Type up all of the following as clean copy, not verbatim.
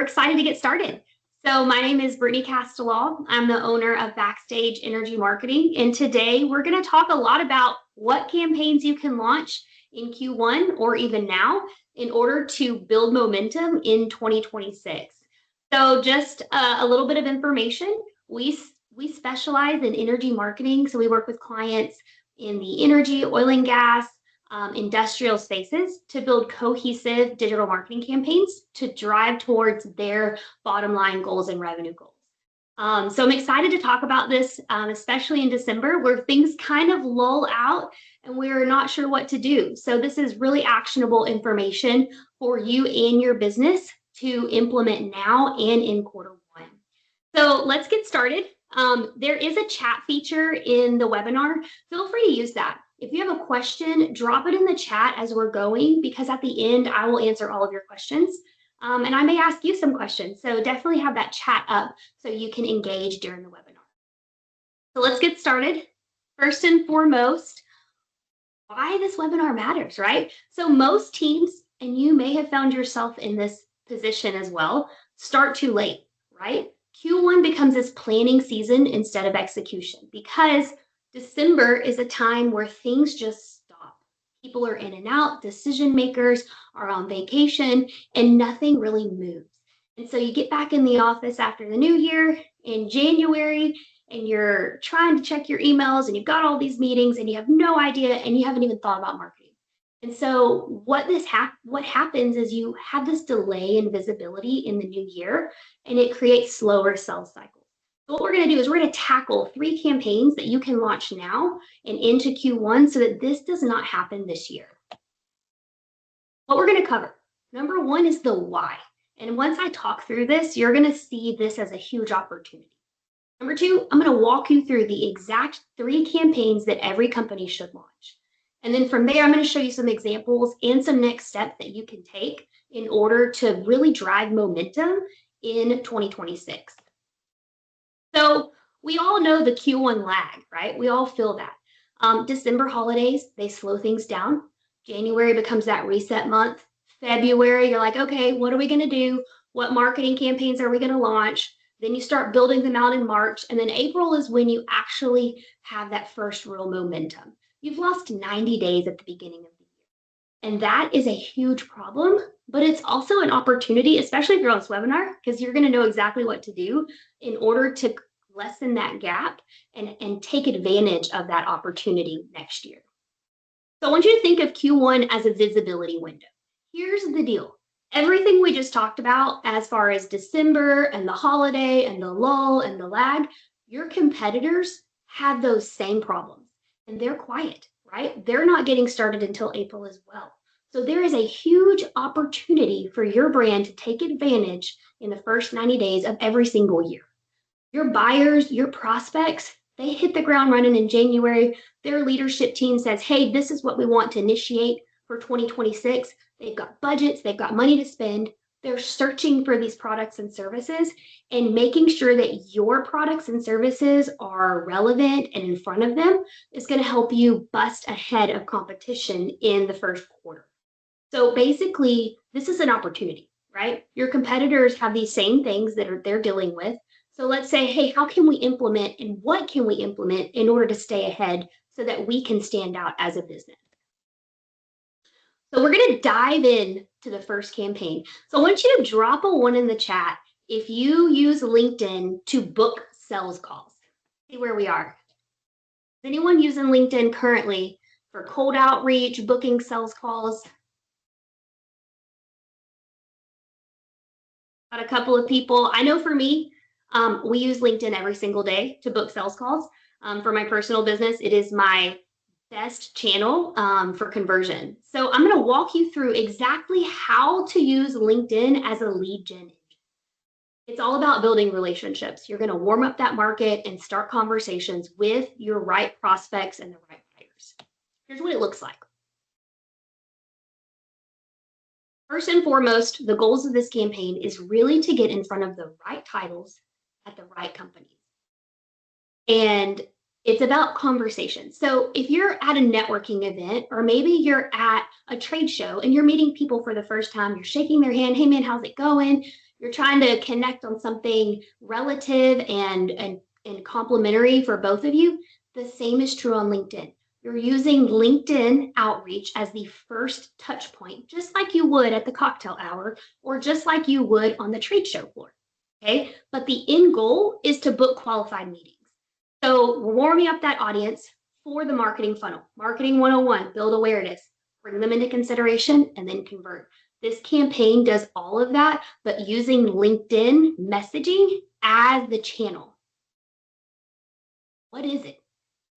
Excited to get started. So my name is Brittany Castellaw. I'm the owner of Backstage Energy Marketing. And today we're going to talk a lot about what campaigns you can launch in Q1 or even now in order to build momentum in 2026. So just a little bit of information. We specialize in energy marketing. So we work with clients in the energy, oil and gas, industrial spaces to build cohesive digital marketing campaigns to drive towards their bottom line goals and revenue goals. So I'm excited to talk about this, especially in December where things kind of lull out and we're not sure what to do. So this is really actionable information for you and your business to implement now and in quarter one. So let's get started. There is a chat feature in the webinar. Feel free to use that. If you have a question, drop it in the chat as we're going, because at the end, I will answer all of your questions. And I may ask you some questions. So definitely have that chat up so you can engage during the webinar. So let's get started. First and foremost, why this webinar matters, right? So most teams, and you may have found yourself in this position as well, start too late, right? Q1 becomes this planning season instead of execution because December is a time where things just stop. People are in and out, decision makers are on vacation, and nothing really moves. And so you get back in the office after the new year in January, and you're trying to check your emails, and you've got all these meetings, and you have no idea, and you haven't even thought about marketing. And so what happens is you have this delay in visibility in the new year, and it creates slower sales cycles. So what we're going to do is we're going to tackle 3 campaigns that you can launch now and into Q1 so that this does not happen this year. What we're going to cover, number 1 is the why. And once I talk through this, you're going to see this as a huge opportunity. Number 2, I'm going to walk you through the exact 3 campaigns that every company should launch. And then from there, I'm going to show you some examples and some next steps that you can take in order to really drive momentum in 2026. So we all know the Q1 lag, right? We all feel that. December holidays, they slow things down. January becomes that reset month. February, you're like, okay, what are we going to do? What marketing campaigns are we going to launch? Then you start building them out in March. And then April is when you actually have that first real momentum. You've lost 90 days at the beginning of the year. And that is a huge problem, but it's also an opportunity, especially if you're on this webinar, because you're going to know exactly what to do in order to lessen that gap and take advantage of that opportunity next year. So I want you to think of Q1 as a visibility window. Here's the deal. Everything we just talked about as far as December and the holiday and the lull and the lag, your competitors have those same problems and they're quiet, right? They're not getting started until April as well. So there is a huge opportunity for your brand to take advantage in the first 90 days of every single year. Your buyers, your prospects, they hit the ground running in January. Their leadership team says, hey, this is what we want to initiate for 2026. They've got budgets, they've got money to spend. They're searching for these products and services and making sure that your products and services are relevant and in front of them is going to help you bust ahead of competition in the first quarter. So basically, this is an opportunity, right? Your competitors have these same things that they're dealing with. So let's say, hey, how can we implement and what can we implement in order to stay ahead so that we can stand out as a business? So we're going to dive in to the first campaign. So I want you to drop a 1 in the chat if you use LinkedIn to book sales calls. See where we are. Is anyone using LinkedIn currently for cold outreach, booking sales calls? Got a couple of people. I know for me, we use LinkedIn every single day to book sales calls. For my personal business, it is my best channel for conversion. So I'm going to walk you through exactly how to use LinkedIn as a lead gen engine. It's all about building relationships. You're going to warm up that market and start conversations with your right prospects and the right buyers. Here's what it looks like. First and foremost, the goals of this campaign is really to get in front of the right titles at the right companies. And it's about conversation. So if you're at a networking event, or maybe you're at a trade show and you're meeting people for the first time, you're shaking their hand, hey man, how's it going? You're trying to connect on something relative and complementary for both of you. The same is true on LinkedIn. You're using LinkedIn outreach as the first touch point, just like you would at the cocktail hour or just like you would on the trade show floor. Okay. But the end goal is to book qualified meetings. So we're warming up that audience for the marketing funnel. Marketing 101, build awareness, bring them into consideration, and then convert. This campaign does all of that, but using LinkedIn messaging as the channel. What is it?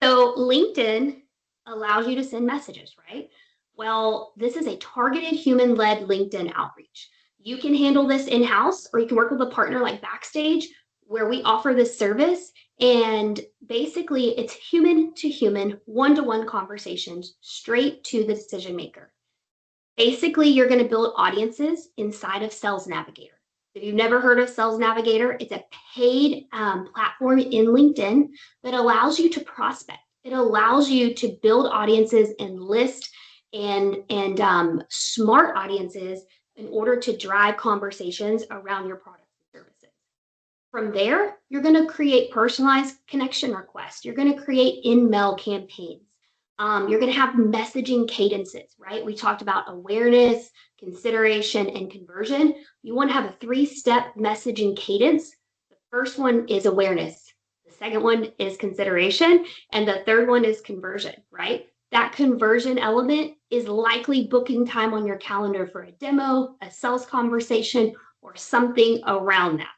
So LinkedIn allows you to send messages, right? Well, this is a targeted human-led LinkedIn outreach. You can handle this in-house, or you can work with a partner like Backstage, where we offer this service. And basically, it's human to human, one-to-one conversations straight to the decision maker. Basically, you're going to build audiences inside of Sales Navigator. If you've never heard of Sales Navigator, it's a paid platform in LinkedIn that allows you to prospect. It allows you to build audiences and list and smart audiences in order to drive conversations around your products and services. From there, you're going to create personalized connection requests. You're going to create in-mail campaigns. You're going to have messaging cadences, right? We talked about awareness, consideration, and conversion. You want to have a 3-step messaging cadence. The first one is awareness. The second one is consideration. And the third one is conversion, right? That conversion element is likely booking time on your calendar for a demo, a sales conversation, or something around that.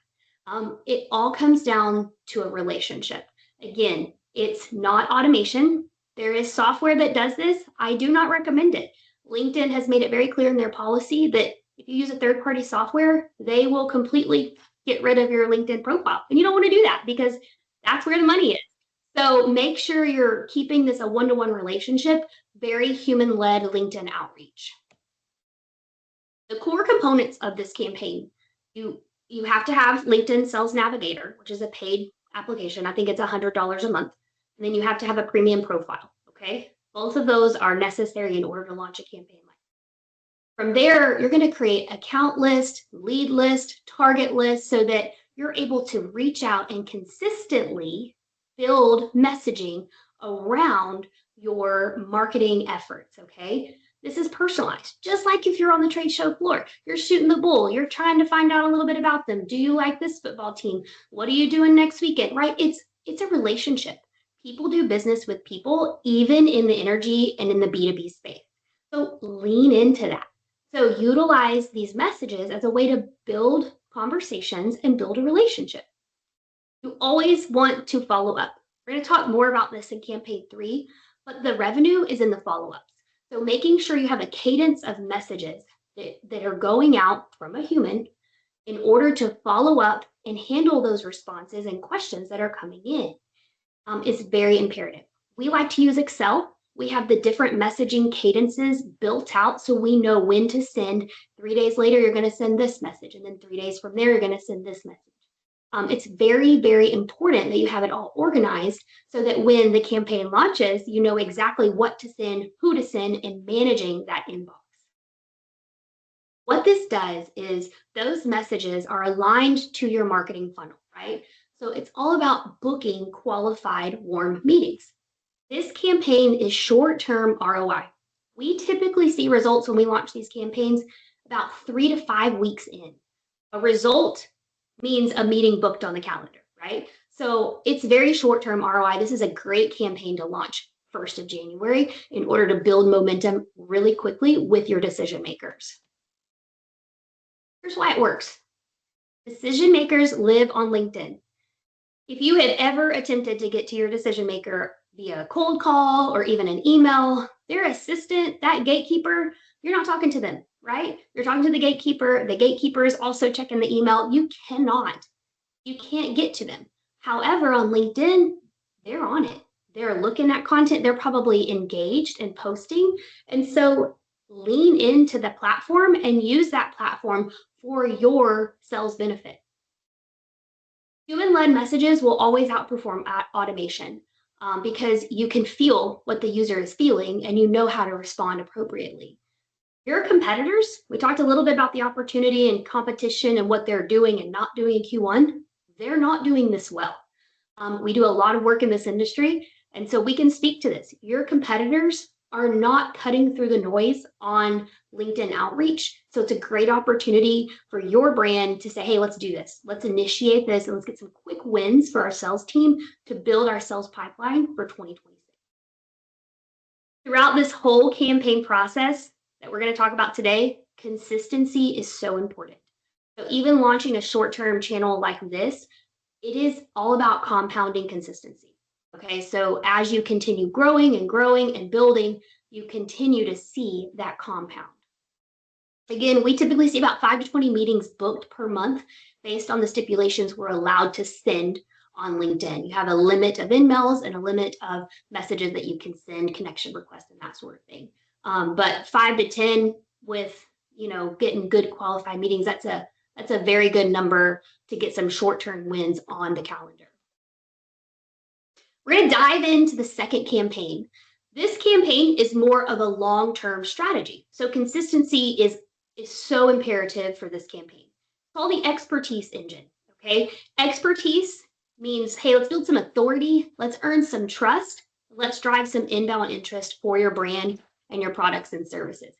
It all comes down to a relationship. Again, it's not automation. There is software that does this. I do not recommend it. LinkedIn has made it very clear in their policy that if you use a third-party software, they will completely get rid of your LinkedIn profile. And you don't want to do that because that's where the money is. So make sure you're keeping this a one-to-one relationship, very human-led LinkedIn outreach. The core components of this campaign, you have to have LinkedIn Sales Navigator, which is a paid application. I think it's $100 a month. And then you have to have a premium profile, okay? Both of those are necessary in order to launch a campaign like that. From there, you're going to create account list, lead list, target list, so that you're able to reach out and consistently build messaging around your marketing efforts, okay? This is personalized, just like if you're on the trade show floor, you're shooting the bull, you're trying to find out a little bit about them. Do you like this football team? What are you doing next weekend, right? It's a relationship. People do business with people, even in the energy and in the B2B space. So lean into that. So utilize these messages as a way to build conversations and build a relationship. You always want to follow up. We're going to talk more about this in campaign 3, but the revenue is in the follow-ups. So making sure you have a cadence of messages that are going out from a human in order to follow up and handle those responses and questions that are coming in. Is very imperative. We like to use Excel. We have the different messaging cadences built out so we know when to send. 3 days later, you're going to send this message. And then 3 days from there, you're going to send this message. It's very, very important that you have it all organized so that when the campaign launches, you know exactly what to send, who to send, and managing that inbox. What this does is those messages are aligned to your marketing funnel, right? So it's all about booking qualified warm meetings. This campaign is short-term ROI. We typically see results when we launch these campaigns about 3 to 5 weeks in. A result means a meeting booked on the calendar, right? So it's very short-term ROI. This is a great campaign to launch 1st of January in order to build momentum really quickly with your decision makers. Here's why it works. Decision makers live on LinkedIn. If you had ever attempted to get to your decision maker via cold call or even an email, their assistant, that gatekeeper, you're not talking to them, right? You're talking to the gatekeeper. The gatekeeper is also checking the email. You can't get to them. However, on LinkedIn, they're on it. They're looking at content. They're probably engaged and posting. And so lean into the platform and use that platform for your sales benefit. Human-led messages will always outperform automation because you can feel what the user is feeling and you know how to respond appropriately. Your competitors, we talked a little bit about the opportunity and competition and what they're doing and not doing in Q1. They're not doing this well. We do a lot of work in this industry, and so we can speak to this. Your competitors are not cutting through the noise on LinkedIn outreach. So it's a great opportunity for your brand to say, hey, let's do this. Let's initiate this and let's get some quick wins for our sales team to build our sales pipeline for 2026. Throughout this whole campaign process that we're going to talk about today, consistency is so important. So even launching a short-term channel like this, it is all about compounding consistency. Okay, so as you continue growing and growing and building, you continue to see that compound. Again, we typically see about 5 to 20 meetings booked per month based on the stipulations we're allowed to send on LinkedIn. You have a limit of emails and a limit of messages that you can send, connection requests, and that sort of thing. But 5 to 10 with getting good qualified meetings, that's a very good number to get some short-term wins on the calendar. We're going to dive into the second campaign. This campaign is more of a long-term strategy. So consistency is so imperative for this campaign. It's called the expertise engine. Okay, expertise means, hey, let's build some authority, let's earn some trust, let's drive some inbound interest for your brand and your products and services.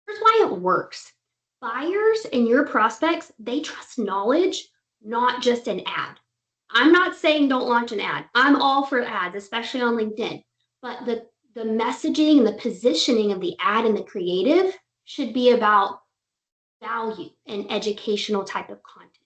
Here's why it works. Buyers and your prospects, they trust knowledge, not just an ad. I'm not saying don't launch an ad. I'm all for ads, especially on LinkedIn. But the messaging and the positioning of the ad and the creative should be about value and educational type of content.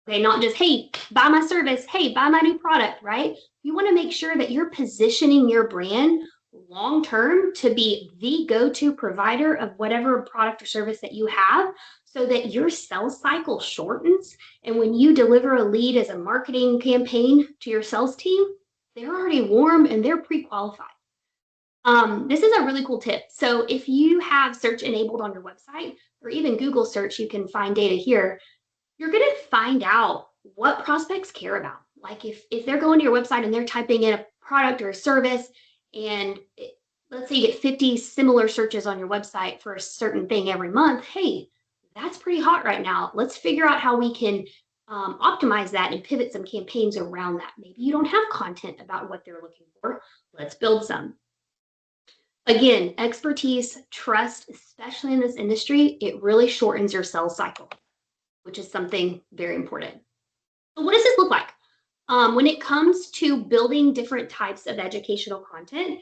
Okay, not just, hey, buy my service, hey, buy my new product, right? You want to make sure that you're positioning your brand long term to be the go-to provider of whatever product or service that you have, so that your sales cycle shortens. And when you deliver a lead as a marketing campaign to your sales team, they're already warm and they're pre-qualified. This is a really cool tip. So if you have search enabled on your website or even Google search, you can find data here. You're going to find out what prospects care about. Like if they're going to your website and they're typing in a product or a service, and let's say you get 50 similar searches on your website for a certain thing every month, hey, that's pretty hot right now. Let's figure out how we can optimize that and pivot some campaigns around that. Maybe you don't have content about what they're looking for. Let's build some. Again, expertise, trust, especially in this industry, it really shortens your sales cycle, which is something very important. So what does this look like? When it comes to building different types of educational content,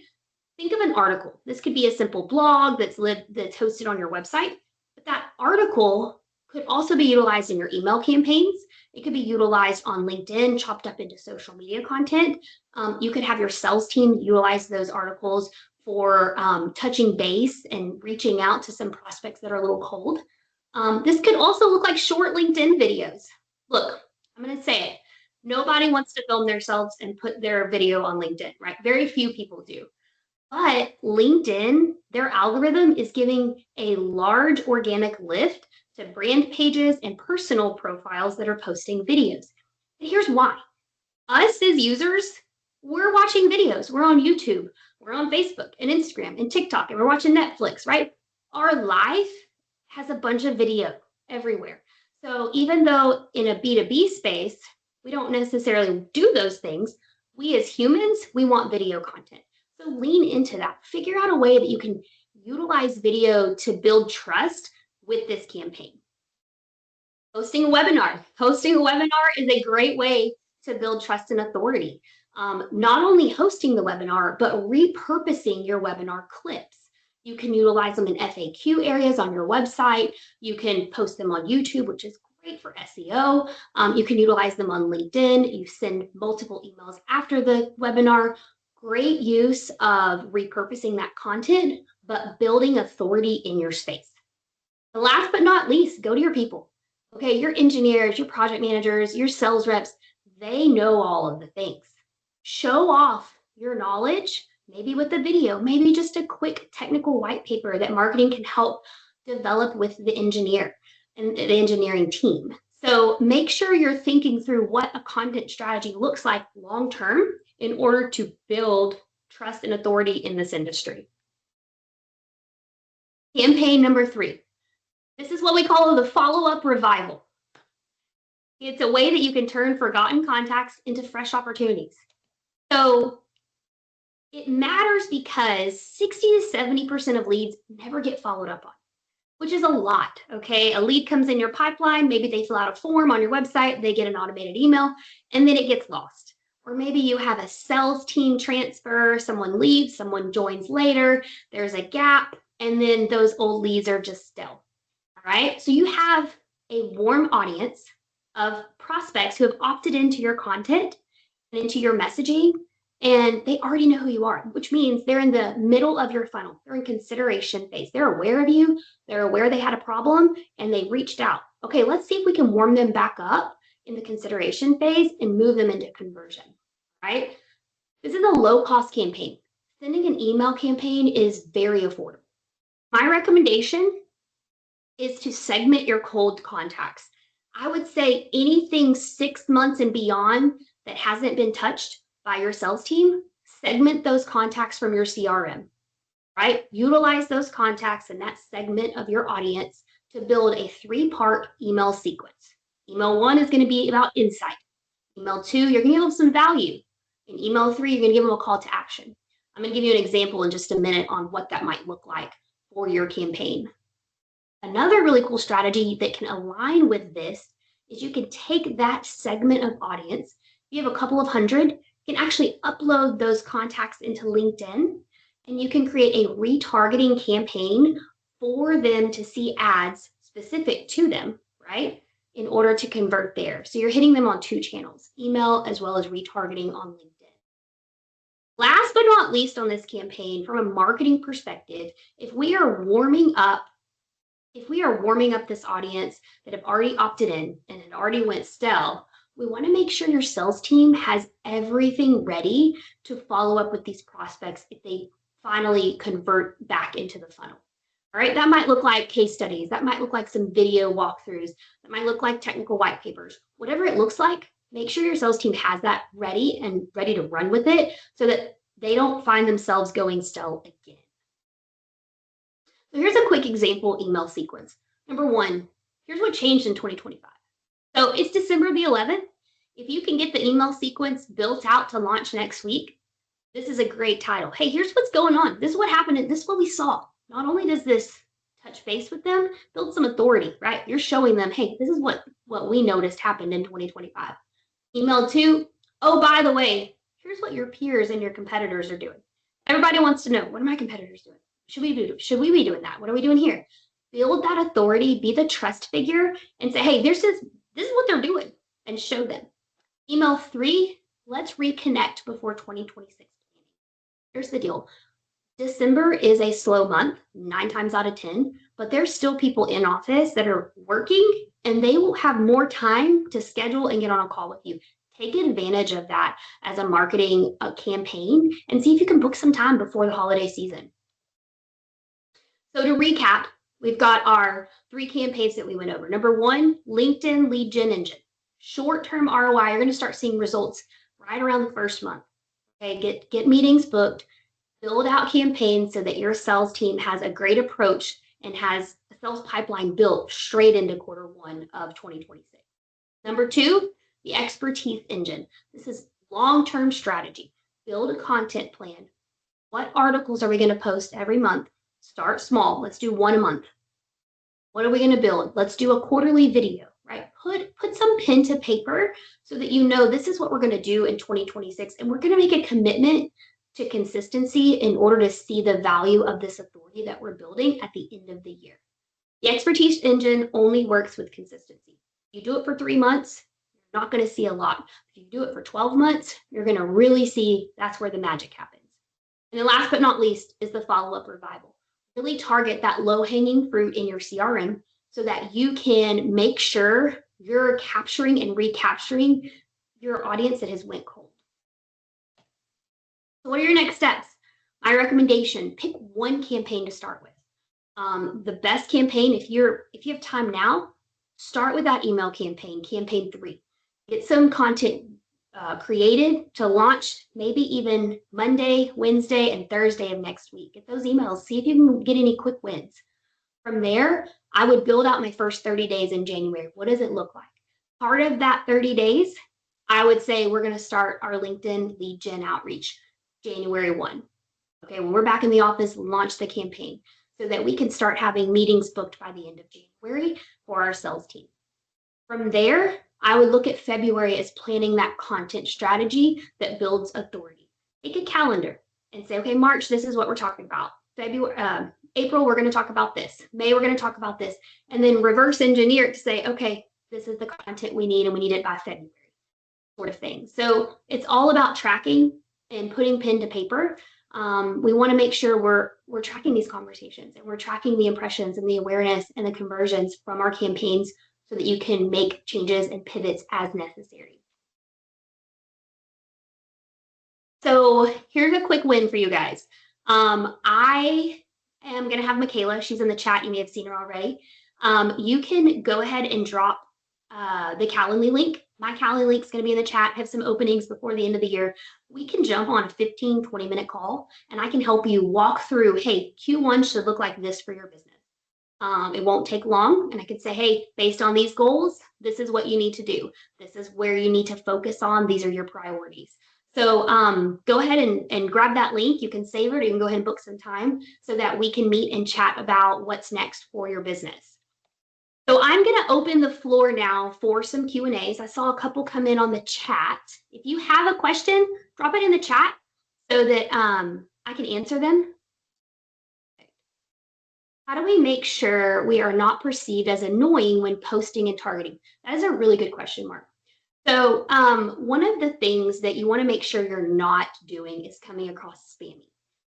think of an article. This could be a simple blog that's hosted on your website, but that article could also be utilized in your email campaigns. It could be utilized on LinkedIn, chopped up into social media content. You could have your sales team utilize those articles for touching base and reaching out to some prospects that are a little cold. This could also look like short LinkedIn videos. Look, I'm going to say it. Nobody wants to film themselves and put their video on LinkedIn, right? Very few people do. But LinkedIn, their algorithm is giving a large organic lift to brand pages and personal profiles that are posting videos. And here's why. Us as users, we're watching videos. We're on YouTube, we're on Facebook and Instagram and TikTok, and we're watching Netflix, right? Our life has a bunch of video everywhere. So even though in a B2B space, we don't necessarily do those things, we as humans, we want video content. So lean into that. Figure out a way that you can utilize video to build trust with this campaign. Hosting a webinar. Hosting a webinar is a great way to build trust and authority. Not only hosting the webinar, but repurposing your webinar clips. You can utilize them in FAQ areas on your website. You can post them on YouTube, which is great for SEO. You can utilize them on LinkedIn. You send multiple emails after the webinar. Great use of repurposing that content, but building authority in your space. Last but not least, go to your people. Okay, your engineers, your project managers, your sales reps, they know all of the things. Show off your knowledge, maybe with a video, maybe just a quick technical white paper that marketing can help develop with the engineer and the engineering team. So make sure you're thinking through what a content strategy looks like long-term in order to build trust and authority in this industry. Campaign number 3. This is what we call the follow-up revival. It's a way that you can turn forgotten contacts into fresh opportunities. So it matters because 60 to 70% of leads never get followed up on, which is a lot, okay? A lead comes in your pipeline, maybe they fill out a form on your website, they get an automated email, and then it gets lost. Or maybe you have a sales team transfer, someone leaves, someone joins later, there's a gap, and then those old leads are just stale, all right? So you have a warm audience of prospects who have opted into your content and into your messaging, and they already know who you are, which means they're in the middle of your funnel. They're in consideration phase. They're aware of you. They're aware they had a problem and they reached out. Okay, let's see if we can warm them back up in the consideration phase and move them into conversion, right? This is a low-cost campaign. Sending an email campaign is very affordable. My recommendation is to segment your cold contacts. I would say anything 6 months and beyond that hasn't been touched by your sales team, segment those contacts from your CRM, right? Utilize those contacts in that segment of your audience to build a 3-part email sequence. Email 1 is going to be about insight. Email 2, you're going to give them some value. In email 3, you're going to give them a call to action. I'm going to give you an example in just a minute on what that might look like for your campaign. Another really cool strategy that can align with this is you can take that segment of audience. If you have a couple of hundred, you can actually upload those contacts into LinkedIn, and you can create a retargeting campaign for them to see ads specific to them, right, in order to convert there. So you're hitting them on 2 channels, email as well as retargeting on LinkedIn. Last but not least on this campaign, from a marketing perspective, if we are warming up this audience that have already opted in and it already went stale, we want to make sure your sales team has everything ready to follow up with these prospects if they finally convert back into the funnel. All right, that might look like case studies. That might look like some video walkthroughs. That might look like technical white papers. Whatever it looks like, make sure your sales team has that ready and ready to run with it so that they don't find themselves going stale again. So here's a quick example email sequence. Number 1, here's what changed in 2025. So it's December the 11th. If you can get the email sequence built out to launch next week, this is a great title. Hey, here's what's going on. This is what happened and this is what we saw. Not only does this touch base with them, build some authority, right? You're showing them, hey, this is what we noticed happened in 2025. Email 2, oh, by the way, here's what your peers and your competitors are doing. Everybody wants to know, what are my competitors doing? Should we be doing that? What are we doing here? Build that authority, be the trust figure, and say, hey, this is what they're doing, and show them. Email 3, let's reconnect before 2026. Here's the deal. December is a slow month, 9 times out of 10, but there's still people in office that are working, and they will have more time to schedule and get on a call with you. Take advantage of that as a marketing campaign and see if you can book some time before the holiday season. So to recap, we've got our 3 campaigns that we went over. Number 1, LinkedIn lead gen engine. Short-term ROI, you're going to start seeing results right around the first month. Okay, get meetings booked, build out campaigns so that your sales team has a great approach and has a sales pipeline built straight into Q1 of 2026. Number 2, the expertise engine. This is long-term strategy. Build a content plan. What articles are we going to post every month? Start small. Let's do 1 a month. What are we going to build? Let's do a quarterly video, right? Put some pen to paper so that you know this is what we're going to do in 2026. And we're going to make a commitment to consistency in order to see the value of this authority that we're building at the end of the year. The expertise engine only works with consistency. You do it for 3 months, you're not going to see a lot. If you do it for 12 months, you're going to really see that's where the magic happens. And then last but not least is the follow-up revival. Really target that low-hanging fruit in your CRM so that you can make sure you're capturing and recapturing your audience that has went cold. So what are your next steps? My recommendation, pick 1 campaign to start with. The best campaign, if you have time now, start with that email campaign, campaign 3. Get some content created to launch maybe even Monday, Wednesday, and Thursday of next week. Get those emails, see if you can get any quick wins. From there, I would build out my first 30 days in January. What does it look like? Part of that 30 days, I would say we're going to start our LinkedIn lead gen outreach January 1. Okay, when we're back in the office, launch the campaign so that we can start having meetings booked by the end of January for our sales team. From there, I would look at February as planning that content strategy that builds authority. Take a calendar and say, okay, March, this is what we're talking about. April, we're going to talk about this. May, we're going to talk about this. And then reverse engineer it to say, okay, this is the content we need and we need it by February, sort of thing. So it's all about tracking and putting pen to paper. We want to make sure we're tracking these conversations and we're tracking the impressions and the awareness and the conversions from our campaigns so that you can make changes and pivots as necessary. So here's a quick win for you guys. I am going to have Michaela. She's in the chat. You may have seen her already. You can go ahead and drop the Calendly link. My Calendly link is going to be in the chat. I have some openings before the end of the year. We can jump on a 15, 20-minute call, and I can help you walk through, hey, Q1 should look like this for your business. It won't take long, and I could say, hey, based on these goals, this is what you need to do. This is where you need to focus on. These are your priorities. So go ahead and grab that link. You can save it, or you can go ahead and book some time so that we can meet and chat about what's next for your business. So I'm going to open the floor now for some Q&As. I saw a couple come in on the chat. If you have a question, drop it in the chat so that I can answer them. How do we make sure we are not perceived as annoying when posting and targeting? That is a really good question, Mark. So one of the things that you want to make sure you're not doing is coming across spammy.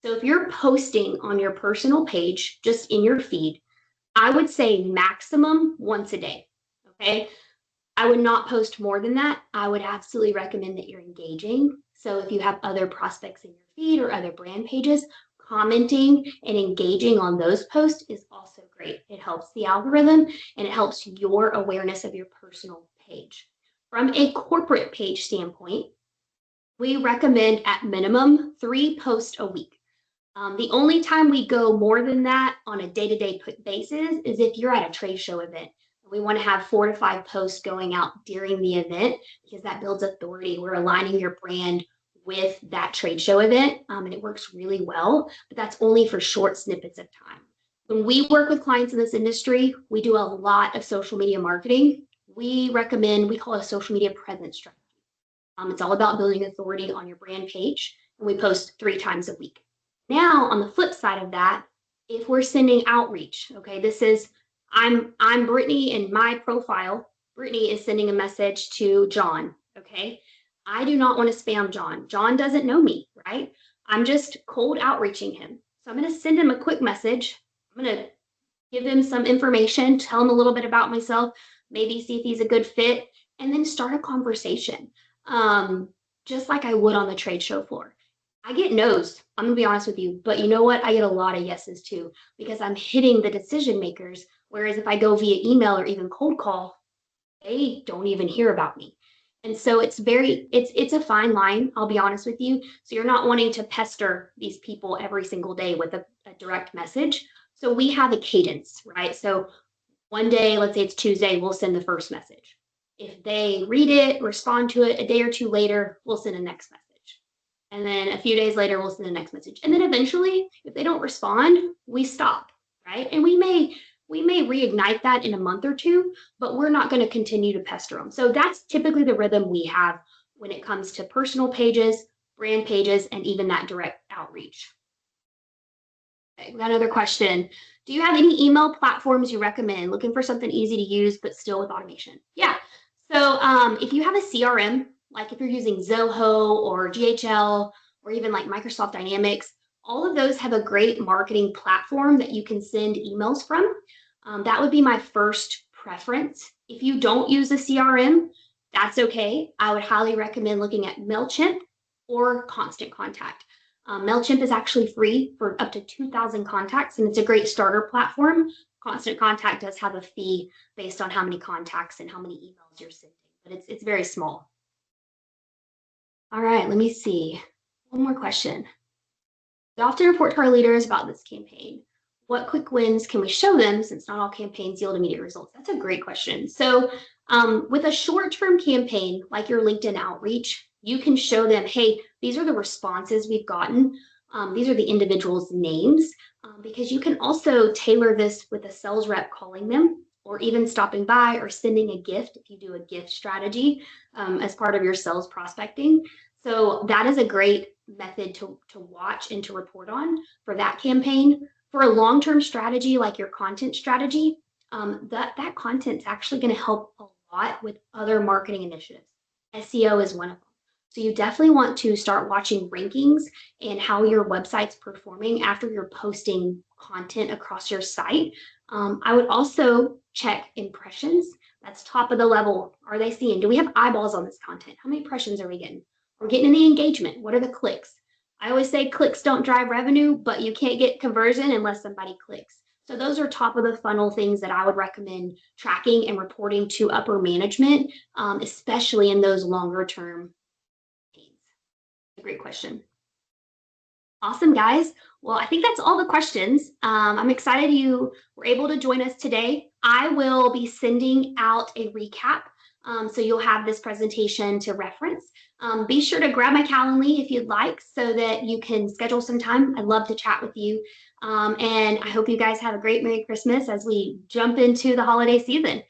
So if you're posting on your personal page, just in your feed, I would say maximum once a day, okay? I would not post more than that. I would absolutely recommend that you're engaging. So if you have other prospects in your feed or other brand pages, commenting and engaging on those posts is also great. It helps the algorithm and it helps your awareness of your personal page. From a corporate page standpoint, we recommend at minimum 3 posts a week. The only time we go more than that on a day-to-day basis is if you're at a trade show event. We want to have 4 to 5 posts going out during the event because that builds authority. We're aligning your brand with that trade show event, and it works really well, but that's only for short snippets of time. When we work with clients in this industry, we do a lot of social media marketing. We call it a social media presence strategy. It's all about building authority on your brand page, and we post 3 times a week. Now, on the flip side of that, if we're sending outreach, okay, I'm Brittany in my profile. Brittany is sending a message to John, okay? I do not want to spam John. John doesn't know me, right? I'm just cold outreaching him. So I'm going to send him a quick message. I'm going to give him some information, tell him a little bit about myself, maybe see if he's a good fit, and then start a conversation, just like I would on the trade show floor. I get no's, I'm gonna be honest with you, but you know what? I get a lot of yeses too, because I'm hitting the decision makers. Whereas if I go via email or even cold call, they don't even hear about me. And so it's a fine line, I'll be honest with you. So you're not wanting to pester these people every single day with a direct message. So we have a cadence, right? So one day, let's say it's Tuesday, we'll send the first message. If they read it, respond to it, a day or two later, we'll send the next message. And then a few days later, we'll send the next message. And then eventually, if they don't respond, we stop, right? And we may reignite that in a month or two, but we're not going to continue to pester them. So that's typically the rhythm we have when it comes to personal pages, brand pages, and even that direct outreach. Okay, we got another question. Do you have any email platforms you recommend? Looking for something easy to use, but still with automation. Yeah. So if you have a CRM, like if you're using Zoho or GHL or even like Microsoft Dynamics, all of those have a great marketing platform that you can send emails from. That would be my first preference. If you don't use a CRM, that's okay. I would highly recommend looking at MailChimp or Constant Contact. MailChimp is actually free for up to 2,000 contacts, and it's a great starter platform. Constant Contact does have a fee based on how many contacts and how many emails you're sending, but it's very small. All right, let me see. One more question. We often report to our leaders about this campaign. what quick wins can we show them since not all campaigns yield immediate results? That's a great question. So with a short-term campaign like your LinkedIn outreach, you can show them, hey, these are the responses we've gotten. These are the individuals' names, because you can also tailor this with a sales rep calling them or even stopping by or sending a gift if you do a gift strategy as part of your sales prospecting. So that is a great method to watch and to report on for that campaign. For a long-term strategy like your content strategy, that content's actually going to help a lot with other marketing initiatives. SEO is one of them. So you definitely want to start watching rankings and how your website's performing after you're posting content across your site. I would also check impressions. That's top of the level. Are they seeing? Do we have eyeballs on this content? How many impressions are we getting? We're getting any engagement? What are the clicks? I always say clicks don't drive revenue, but you can't get conversion unless somebody clicks. So those are top of the funnel things that I would recommend tracking and reporting to upper management, especially in those longer term campaigns. A great question. Awesome, guys. Well, I think that's all the questions. I'm excited you were able to join us today. I will be sending out a recap, so you'll have this presentation to reference. Be sure to grab my Calendly if you'd like so that you can schedule some time. I'd love to chat with you. And I hope you guys have a great Merry Christmas as we jump into the holiday season.